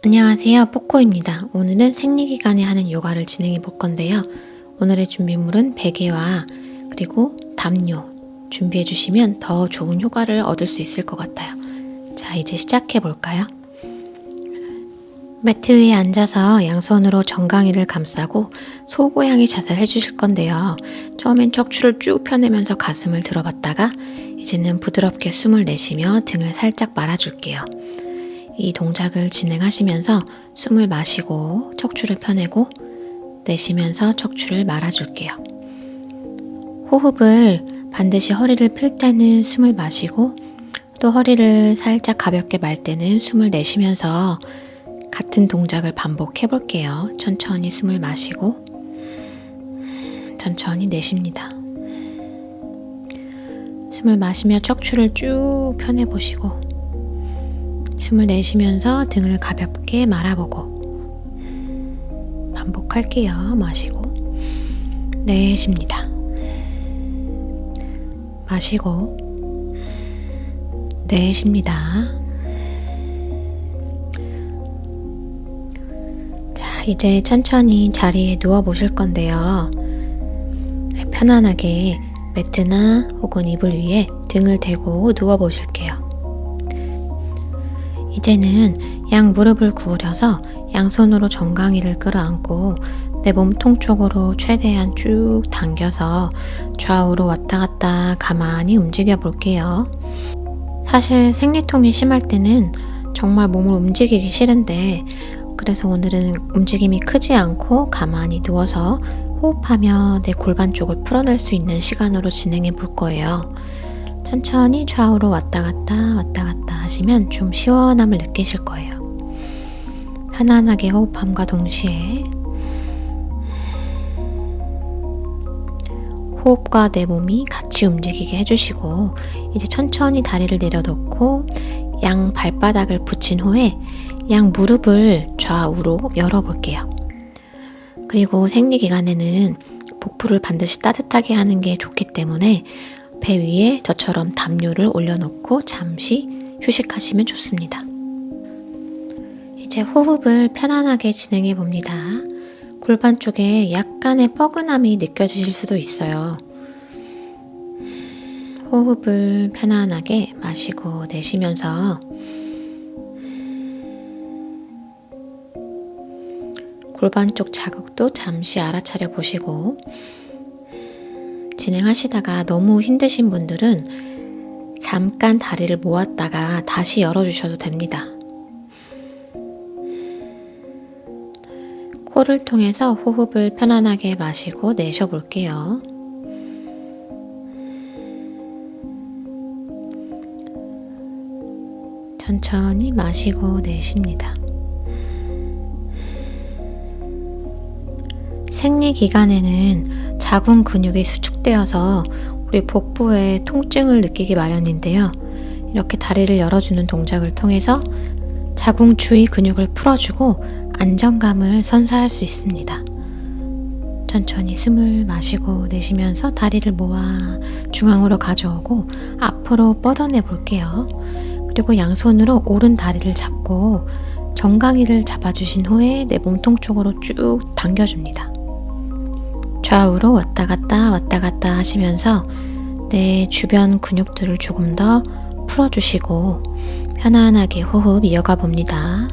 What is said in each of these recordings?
안녕하세요, 뽀꼬입니다. 오늘은 생리기간에 하는 요가를 진행해 볼 건데요. 오늘의 준비물은 베개와 그리고 담요 준비해 주시면 더 좋은 효과를 얻을 수 있을 것 같아요. 자, 이제 시작해 볼까요? 매트 위에 앉아서 양손으로 정강이를 감싸고 소고양이 자세를 해주실 건데요. 처음엔 척추를 쭉 펴내면서 가슴을 들어봤다가 이제는 부드럽게 숨을 내쉬며 등을 살짝 말아줄게요. 이 동작을 진행하시면서 숨을 마시고 척추를 펴내고 내쉬면서 척추를 말아줄게요. 호흡을 반드시 허리를 펼 때는 숨을 마시고 또 허리를 살짝 가볍게 말 때는 숨을 내쉬면서 같은 동작을 반복해 볼게요. 천천히 숨을 마시고 천천히 내쉽니다. 숨을 마시며 척추를 쭉 펴내보시고 숨을 내쉬면서 등을 가볍게 말아보고 반복할게요. 마시고 내쉽니다. 마시고 내쉽니다. 자, 이제 천천히 자리에 누워 보실 건데요. 편안하게 매트나 혹은 이불 위에 등을 대고 누워 보실게요. 이제는 양 무릎을 구부려서 양손으로 정강이를 끌어안고 내 몸통 쪽으로 최대한 쭉 당겨서 좌우로 왔다 갔다 가만히 움직여 볼게요. 사실 생리통이 심할 때는 정말 몸을 움직이기 싫은데 그래서 오늘은 움직임이 크지 않고 가만히 누워서 호흡하며 내 골반 쪽을 풀어낼 수 있는 시간으로 진행해 볼 거예요. 천천히 좌우로 왔다 갔다 하시면 좀 시원함을 느끼실 거예요. 편안하게 호흡함과 동시에 호흡과 내 몸이 같이 움직이게 해주시고 이제 천천히 다리를 내려놓고 양 발바닥을 붙인 후에 양 무릎을 좌우로 열어볼게요. 그리고 생리기간에는 복부를 반드시 따뜻하게 하는 게 좋기 때문에 배 위에 저처럼 담요를 올려놓고 잠시 휴식하시면 좋습니다. 이제 호흡을 편안하게 진행해 봅니다. 골반 쪽에 약간의 뻐근함이 느껴지실 수도 있어요. 호흡을 편안하게 마시고 내쉬면서 골반 쪽 자극도 잠시 알아차려 보시고 진행하시다가 너무 힘드신 분들은 잠깐 다리를 모았다가 다시 열어주셔도 됩니다. 코를 통해서 호흡을 편안하게 마시고 내쉬어 볼게요. 천천히 마시고 내쉽니다. 생리기간에는 자궁 근육이 수축되어서 우리 복부에 통증을 느끼기 마련인데요. 이렇게 다리를 열어주는 동작을 통해서 자궁 주위 근육을 풀어주고 안정감을 선사할 수 있습니다. 천천히 숨을 마시고 내쉬면서 다리를 모아 중앙으로 가져오고 앞으로 뻗어내 볼게요. 그리고 양손으로 오른 다리를 잡고 정강이를 잡아주신 후에 내 몸통 쪽으로 쭉 당겨줍니다. 좌우로 왔다 갔다 하시면서 내 주변 근육들을 조금 더 풀어주시고 편안하게 호흡 이어가 봅니다.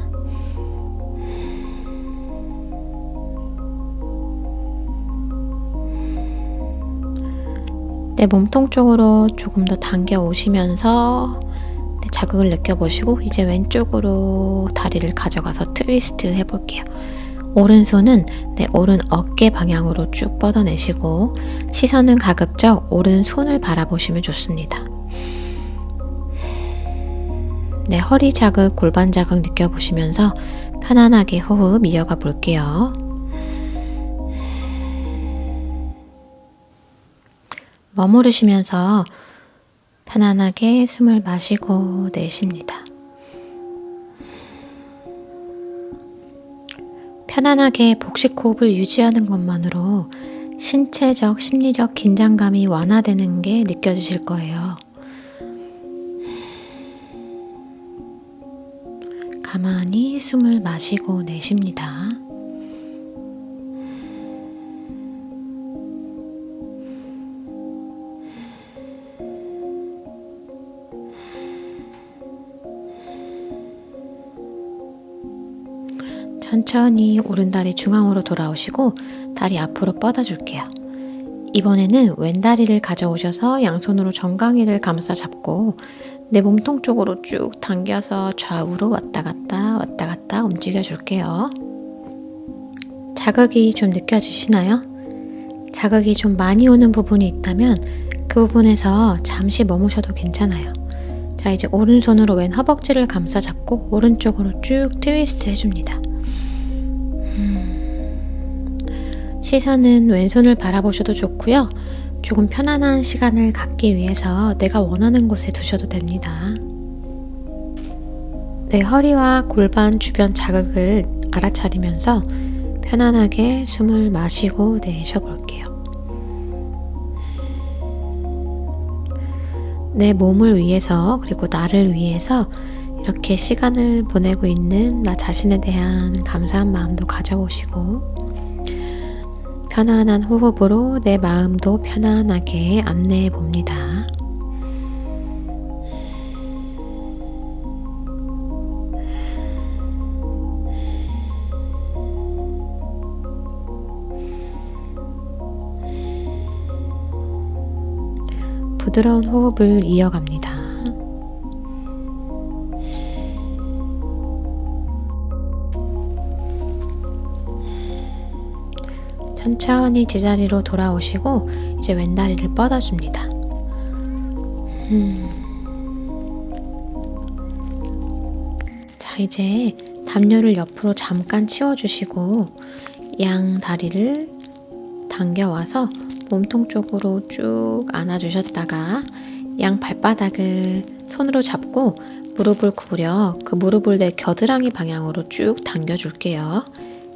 내 몸통 쪽으로 조금 더 당겨 오시면서 자극을 느껴보시고 이제 왼쪽으로 다리를 가져가서 트위스트 해볼게요. 오른손은 내 오른 어깨 방향으로 쭉 뻗어내시고 시선은 가급적 오른손을 바라보시면 좋습니다. 내 허리 자극, 골반 자극 느껴보시면서 편안하게 호흡 이어가 볼게요. 머무르시면서 편안하게 숨을 마시고 내쉽니다. 편안하게 복식 호흡을 유지하는 것만으로 신체적, 심리적 긴장감이 완화되는 게 느껴지실 거예요. 가만히 가만히 숨을 마시고 내쉽니다. 천천히 오른다리 중앙으로 돌아오시고 다리 앞으로 뻗어줄게요. 이번에는 왼다리를 가져오셔서 양손으로 정강이를 감싸 잡고 내 몸통 쪽으로 쭉 당겨서 좌우로 왔다 갔다 움직여 줄게요. 자극이 좀 느껴지시나요? 자극이 좀 많이 오는 부분이 있다면 그 부분에서 잠시 머무셔도 괜찮아요. 자, 이제 오른손으로 왼 허벅지를 감싸 잡고 오른쪽으로 쭉 트위스트 해줍니다. 시선은 왼손을 바라보셔도 좋고요. 조금 편안한 시간을 갖기 위해서 내가 원하는 곳에 두셔도 됩니다. 내 허리와 골반 주변 자극을 알아차리면서 편안하게 숨을 마시고 내쉬어볼게요. 내 몸을 위해서 그리고 나를 위해서 이렇게 시간을 보내고 있는 나 자신에 대한 감사한 마음도 가져오시고 편안한 호흡으로 내 마음도 편안하게 안내해 봅니다. 부드러운 호흡을 이어갑니다. 천천히 제자리로 돌아오시고 이제 왼다리를 뻗어줍니다. 자, 이제 담요를 옆으로 잠깐 치워주시고 양 다리를 당겨와서 몸통 쪽으로 쭉 안아주셨다가 양 발바닥을 손으로 잡고 무릎을 구부려 그 무릎을 내 겨드랑이 방향으로 쭉 당겨줄게요.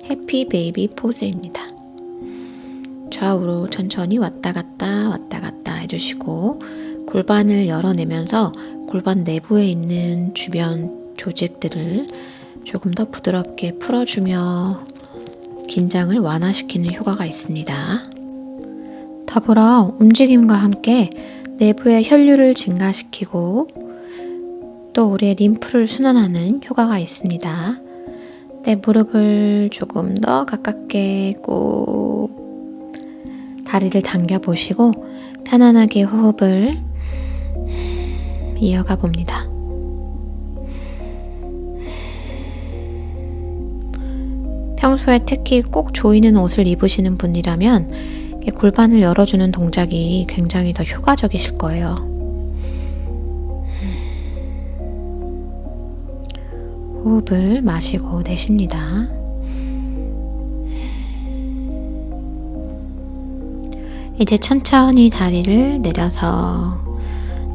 해피 베이비 포즈입니다. 좌우로 천천히 왔다 갔다 해주시고 골반을 열어내면서 골반 내부에 있는 주변 조직들을 조금 더 부드럽게 풀어주며 긴장을 완화시키는 효과가 있습니다. 더불어 움직임과 함께 내부의 혈류를 증가시키고 또 우리의 림프를 순환하는 효과가 있습니다. 내 무릎을 조금 더 가깝게 꾹 다리를 당겨 보시고 편안하게 호흡을 이어가 봅니다. 평소에 특히 꼭 조이는 옷을 입으시는 분이라면 골반을 열어주는 동작이 굉장히 더 효과적이실 거예요. 호흡을 마시고 내쉽니다. 이제 천천히 다리를 내려서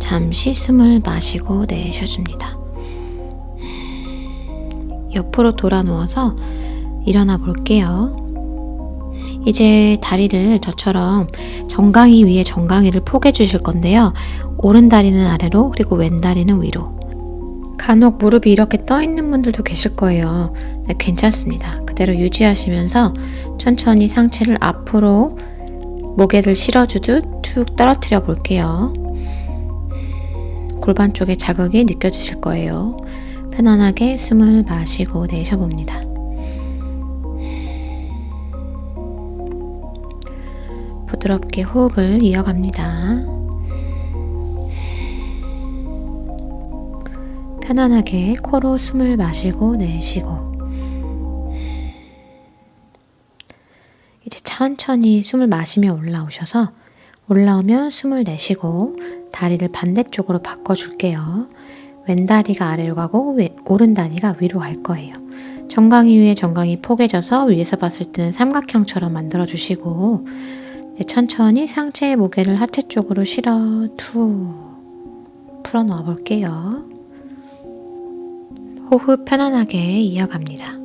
잠시 숨을 마시고 내쉬어줍니다. 옆으로 돌아 누워서 일어나 볼게요. 이제 다리를 저처럼 정강이 위에 정강이를 포개 주실 건데요. 오른 다리는 아래로 그리고 왼 다리는 위로. 간혹 무릎이 이렇게 떠 있는 분들도 계실 거예요. 네, 괜찮습니다. 그대로 유지하시면서 천천히 상체를 앞으로 무게를 실어주듯 툭 떨어뜨려 볼게요. 골반 쪽에 자극이 느껴지실 거예요. 편안하게 숨을 마시고 내쉬어봅니다. 부드럽게 호흡을 이어갑니다. 편안하게 코로 숨을 마시고 내쉬고 이제 천천히 숨을 마시며 올라오셔서 올라오면 숨을 내쉬고 다리를 반대쪽으로 바꿔줄게요. 왼다리가 아래로 가고 오른다리가 위로 갈 거예요. 정강이 위에 정강이 포개져서 위에서 봤을 때는 삼각형처럼 만들어주시고 천천히 상체의 무게를 하체 쪽으로 실어 툭 풀어놓아 볼게요. 호흡 편안하게 이어갑니다.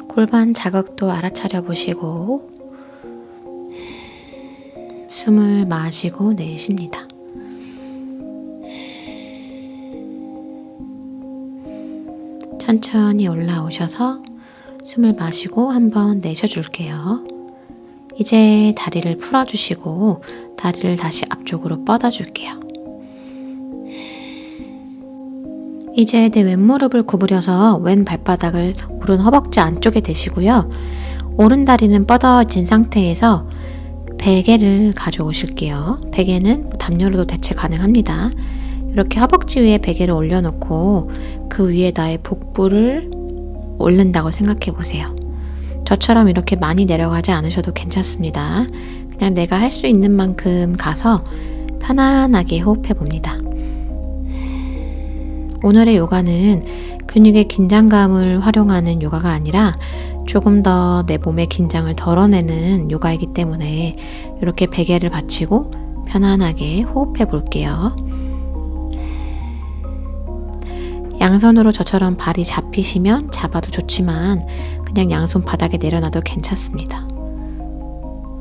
골반 자극도 알아차려 보시고 숨을 마시고 내쉽니다. 천천히 올라오셔서 숨을 마시고 한번 내쉬어줄게요. 이제 다리를 풀어주시고 다리를 다시 앞쪽으로 뻗어줄게요. 이제 내 왼무릎을 구부려서 왼 발바닥을 오른 허벅지 안쪽에 대시고요. 오른 다리는 뻗어진 상태에서 베개를 가져오실게요. 베개는 담요로도 대체 가능합니다. 이렇게 허벅지 위에 베개를 올려놓고 그 위에 나의 복부를 올린다고 생각해 보세요. 저처럼 이렇게 많이 내려가지 않으셔도 괜찮습니다. 그냥 내가 할 수 있는 만큼 가서 편안하게 호흡해 봅니다. 오늘의 요가는 근육의 긴장감을 활용하는 요가가 아니라 조금 더 내 몸의 긴장을 덜어내는 요가이기 때문에 이렇게 베개를 받치고 편안하게 호흡해 볼게요. 양손으로 저처럼 발이 잡히시면 잡아도 좋지만 그냥 양손 바닥에 내려놔도 괜찮습니다.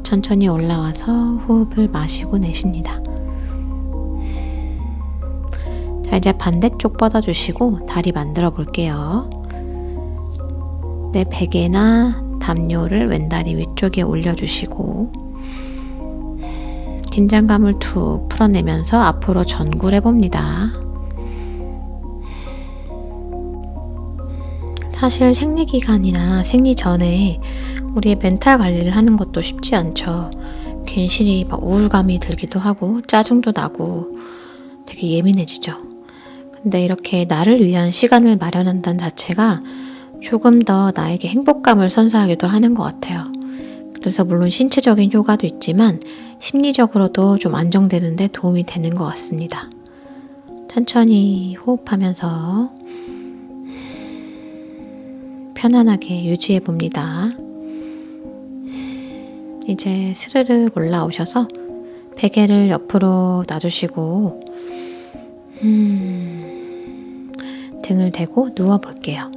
천천히 올라와서 호흡을 마시고 내쉽니다. 자, 이제 반대쪽 뻗어주시고 다리 만들어 볼게요. 내 베개나 담요를 왼다리 위쪽에 올려주시고 긴장감을 툭 풀어내면서 앞으로 전굴해 봅니다. 사실 생리기간이나 생리 전에 우리의 멘탈 관리를 하는 것도 쉽지 않죠. 괜시리 막 우울감이 들기도 하고 짜증도 나고 되게 예민해지죠. 근데 이렇게 나를 위한 시간을 마련한다는 자체가 조금 더 나에게 행복감을 선사하기도 하는 것 같아요. 그래서 물론 신체적인 효과도 있지만 심리적으로도 좀 안정되는 데 도움이 되는 것 같습니다. 천천히 호흡하면서 편안하게 유지해 봅니다. 이제 스르륵 올라오셔서 베개를 옆으로 놔주시고 등을 대고 누워 볼게요.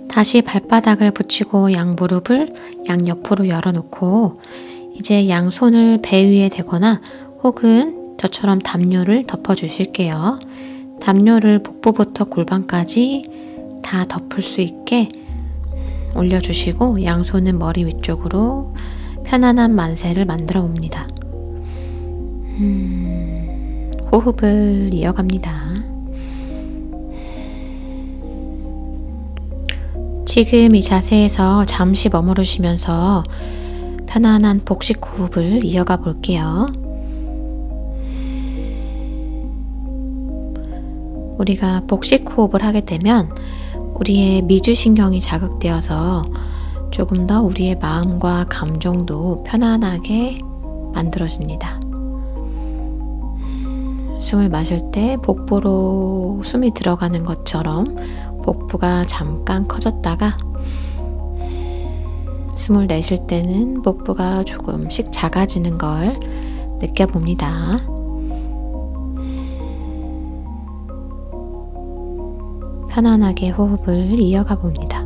다시 발바닥을 붙이고 양무릎을 양옆으로 열어놓고 이제 양손을 배 위에 대거나 혹은 저처럼 담요를 덮어주실게요. 담요를 복부부터 골반까지 다 덮을 수 있게 올려주시고 양손은 머리 위쪽으로 편안한 만세를 만들어 봅니다. 호흡을 이어갑니다. 지금 이 자세에서 잠시 머무르시면서 편안한 복식 호흡을 이어가 볼게요. 우리가 복식 호흡을 하게 되면 우리의 미주신경이 자극되어서 조금 더 우리의 마음과 감정도 편안하게 만들어집니다. 숨을 마실 때 복부로 숨이 들어가는 것처럼 복부가 잠깐 커졌다가 숨을 내쉴 때는 복부가 조금씩 작아지는 걸 느껴봅니다. 편안하게 호흡을 이어가 봅니다.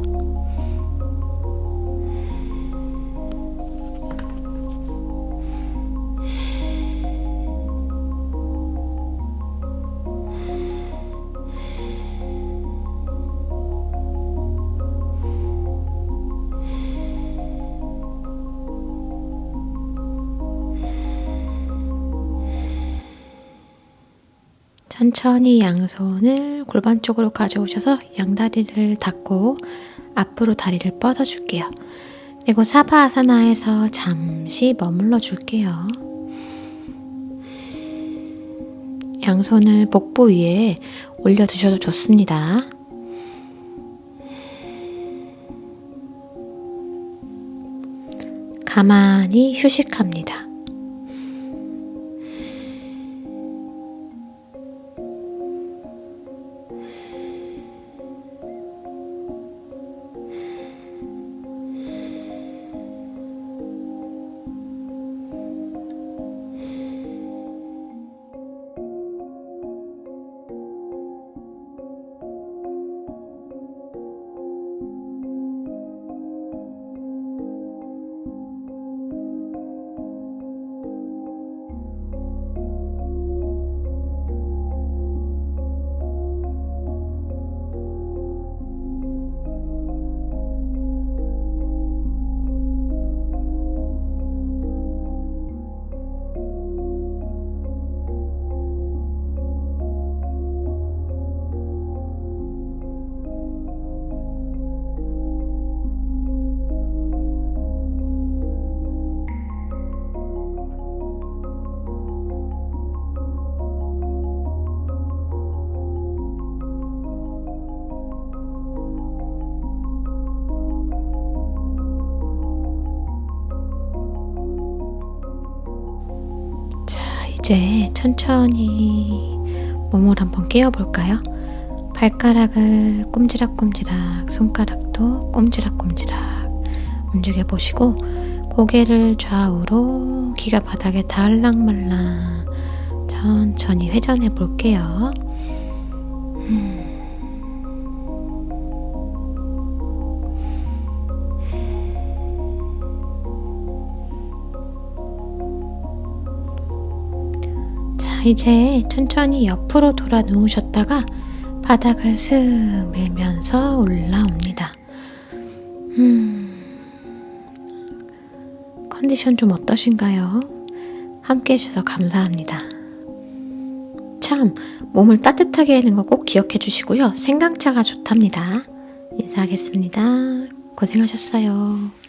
천천히 양손을 골반 쪽으로 가져오셔서 양다리를 닫고 앞으로 다리를 뻗어줄게요. 그리고 사바아사나에서 잠시 머물러 줄게요. 양손을 복부 위에 올려두셔도 좋습니다. 가만히 휴식합니다. 이제 천천히 몸을 한번 깨워볼까요? 발가락을 꼼지락꼼지락, 손가락도 꼼지락꼼지락 움직여보시고 고개를 좌우로 귀가 바닥에 닿을랑말랑 천천히 회전해 볼게요. 자, 이제 천천히 옆으로 돌아 누우셨다가 바닥을 슥 밀면서 올라옵니다. 컨디션 좀 어떠신가요? 함께 해주셔서 감사합니다. 참, 몸을 따뜻하게 하는 거 꼭 기억해 주시고요. 생강차가 좋답니다. 인사하겠습니다. 고생하셨어요.